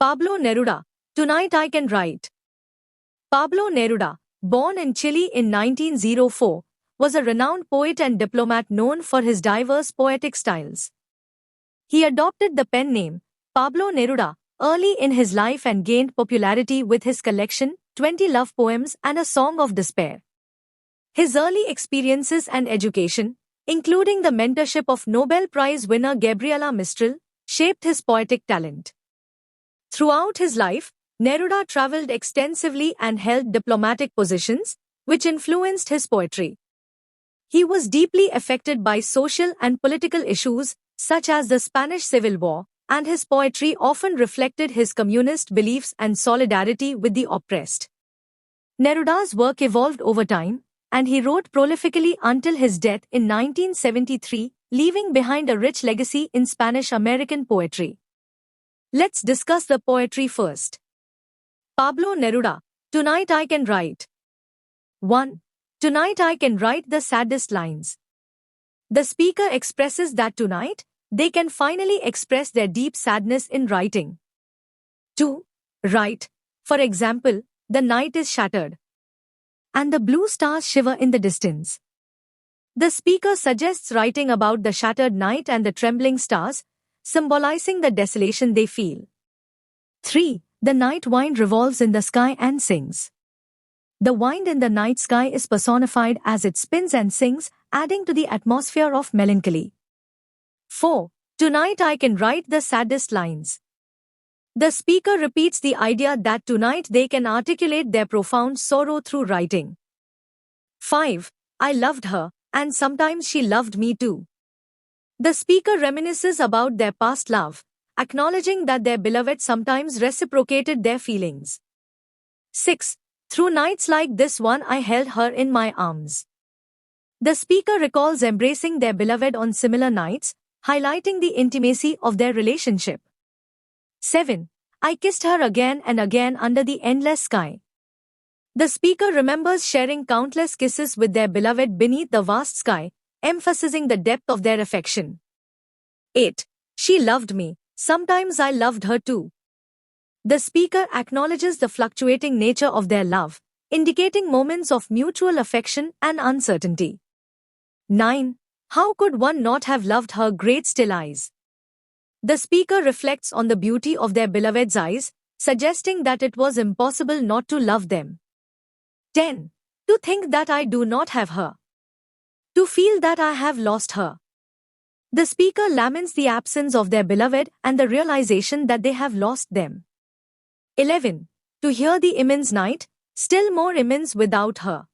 Pablo Neruda, Tonight I Can Write. Pablo Neruda, born in Chile in 1904, was a renowned poet and diplomat known for his diverse poetic styles. He adopted the pen name Pablo Neruda early in his life and gained popularity with his collection 20 love poems and a song of despair. His early experiences and education, including the mentorship of Nobel Prize winner Gabriela Mistral, shaped his poetic talent. Throughout his life, Neruda traveled extensively and held diplomatic positions, which influenced his poetry. He was deeply affected by social and political issues, such as the Spanish Civil War, and his poetry often reflected his communist beliefs and solidarity with the oppressed. Neruda's work evolved over time, and he wrote prolifically until his death in 1973, leaving behind a rich legacy in Spanish-American poetry. Let's discuss the poetry first. Pablo Neruda, Tonight I Can Write. 1. Tonight I can write the saddest lines. The speaker expresses that tonight, they can finally express their deep sadness in writing. 2. Write. For example, the night is shattered, and the blue stars shiver in the distance. The speaker suggests writing about the shattered night and the trembling stars, symbolizing the desolation they feel. 3. The night wind revolves in the sky and sings. The wind in the night sky is personified as it spins and sings, adding to the atmosphere of melancholy. 4. Tonight I can write the saddest lines. The speaker repeats the idea that tonight they can articulate their profound sorrow through writing. 5. I loved her, and sometimes she loved me too. The speaker reminisces about their past love, acknowledging that their beloved sometimes reciprocated their feelings. 6. Through nights like this one I held her in my arms. The speaker recalls embracing their beloved on similar nights, highlighting the intimacy of their relationship. 7. I kissed her again and again under the endless sky. The speaker remembers sharing countless kisses with their beloved beneath the vast sky, emphasizing the depth of their affection. 8. She loved me, sometimes I loved her too. The speaker acknowledges the fluctuating nature of their love, indicating moments of mutual affection and uncertainty. 9. How could one not have loved her great still eyes? The speaker reflects on the beauty of their beloved's eyes, suggesting that it was impossible not to love them. 10. To think that I do not have her. To feel that I have lost her. The speaker laments the absence of their beloved and the realization that they have lost them. 11. To hear the immense night, still more immense without her.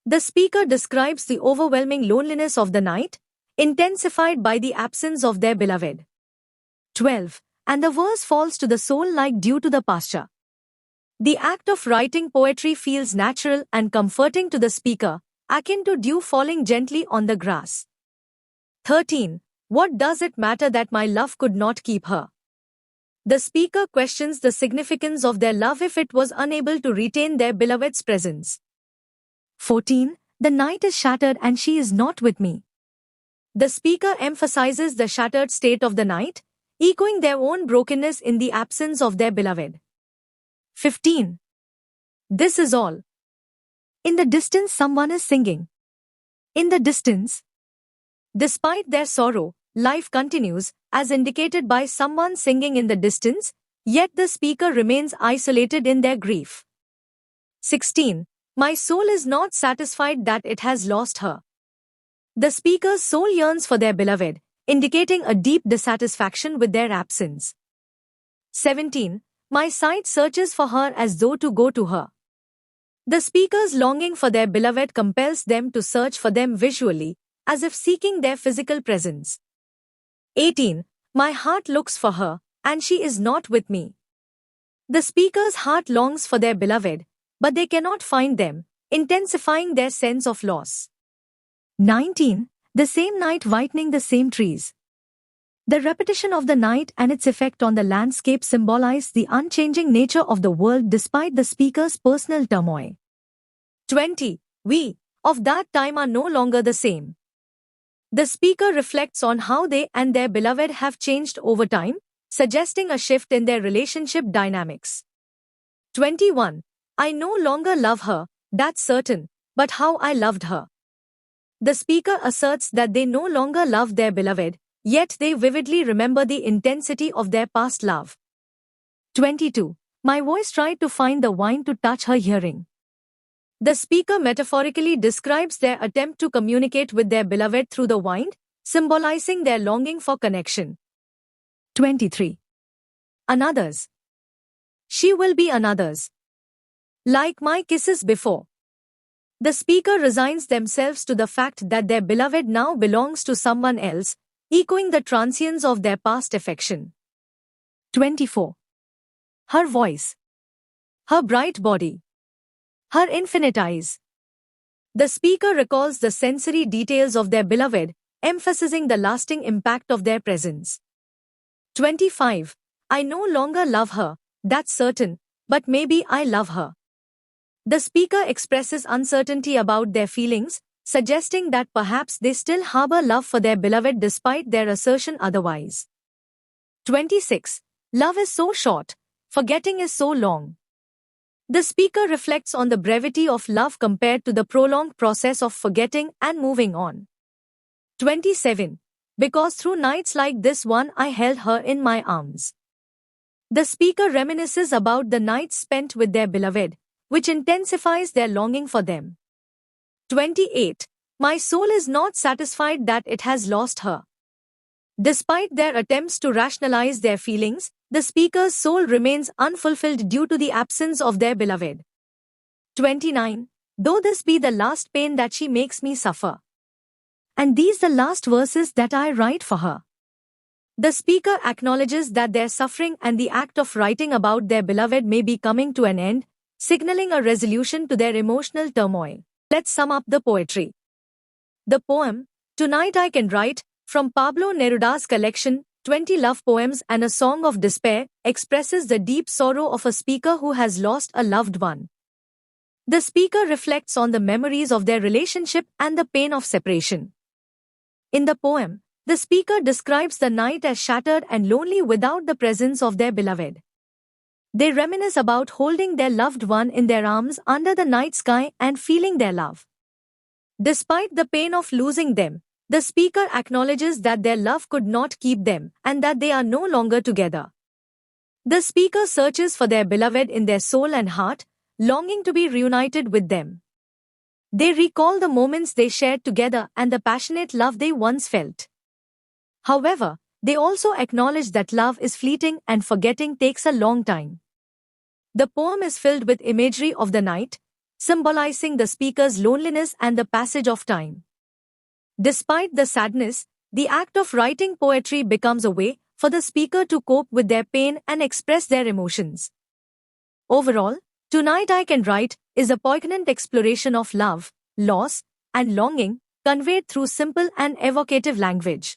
The speaker describes the overwhelming loneliness of the night, intensified by the absence of their beloved. 12. And the verse falls to the soul like dew to the pasture. The act of writing poetry feels natural and comforting to the speaker, akin to dew falling gently on the grass. 13. What does it matter that my love could not keep her? The speaker questions the significance of their love if it was unable to retain their beloved's presence. 14. The night is shattered and she is not with me. The speaker emphasizes the shattered state of the night, echoing their own brokenness in the absence of their beloved. 15. This is all. In the distance someone is singing. In the distance. Despite their sorrow, life continues, as indicated by someone singing in the distance, yet the speaker remains isolated in their grief. 16. My soul is not satisfied that it has lost her. The speaker's soul yearns for their beloved, indicating a deep dissatisfaction with their absence. 17. My sight searches for her as though to go to her. The speaker's longing for their beloved compels them to search for them visually, as if seeking their physical presence. 18. My heart looks for her, and she is not with me. The speaker's heart longs for their beloved, but they cannot find them, intensifying their sense of loss. 19. The same night whitening the same trees. The repetition of the night and its effect on the landscape symbolize the unchanging nature of the world despite the speaker's personal turmoil. 20. We, of that time, are no longer the same. The speaker reflects on how they and their beloved have changed over time, suggesting a shift in their relationship dynamics. 21. I no longer love her, that's certain, but how I loved her. The speaker asserts that they no longer love their beloved, yet they vividly remember the intensity of their past love. 22. My voice tried to find the wine to touch her hearing. The speaker metaphorically describes their attempt to communicate with their beloved through the wine, symbolizing their longing for connection. 23. Another's. She will be another's. Like my kisses before. The speaker resigns themselves to the fact that their beloved now belongs to someone else, echoing the transience of their past affection. 24. Her voice. Her bright body. Her infinite eyes. The speaker recalls the sensory details of their beloved, emphasizing the lasting impact of their presence. 25. I no longer love her, that's certain, but maybe I love her. The speaker expresses uncertainty about their feelings, suggesting that perhaps they still harbor love for their beloved despite their assertion otherwise. 26. Love is so short, forgetting is so long. The speaker reflects on the brevity of love compared to the prolonged process of forgetting and moving on. 27. Because through nights like this one I held her in my arms. The speaker reminisces about the nights spent with their beloved, which intensifies their longing for them. 28. My soul is not satisfied that it has lost her. Despite their attempts to rationalize their feelings, the speaker's soul remains unfulfilled due to the absence of their beloved. 29. Though this be the last pain that she makes me suffer. And these the last verses that I write for her. The speaker acknowledges that their suffering and the act of writing about their beloved may be coming to an end, signaling a resolution to their emotional turmoil. Let's sum up the poetry. The poem, Tonight I Can Write, from Pablo Neruda's collection, 20 Love Poems and a Song of Despair, expresses the deep sorrow of a speaker who has lost a loved one. The speaker reflects on the memories of their relationship and the pain of separation. In the poem, the speaker describes the night as shattered and lonely without the presence of their beloved. They reminisce about holding their loved one in their arms under the night sky and feeling their love. Despite the pain of losing them, the speaker acknowledges that their love could not keep them and that they are no longer together. The speaker searches for their beloved in their soul and heart, longing to be reunited with them. They recall the moments they shared together and the passionate love they once felt. However, they also acknowledge that love is fleeting and forgetting takes a long time. The poem is filled with imagery of the night, symbolizing the speaker's loneliness and the passage of time. Despite the sadness, the act of writing poetry becomes a way for the speaker to cope with their pain and express their emotions. Overall, Tonight I Can Write is a poignant exploration of love, loss, and longing, conveyed through simple and evocative language.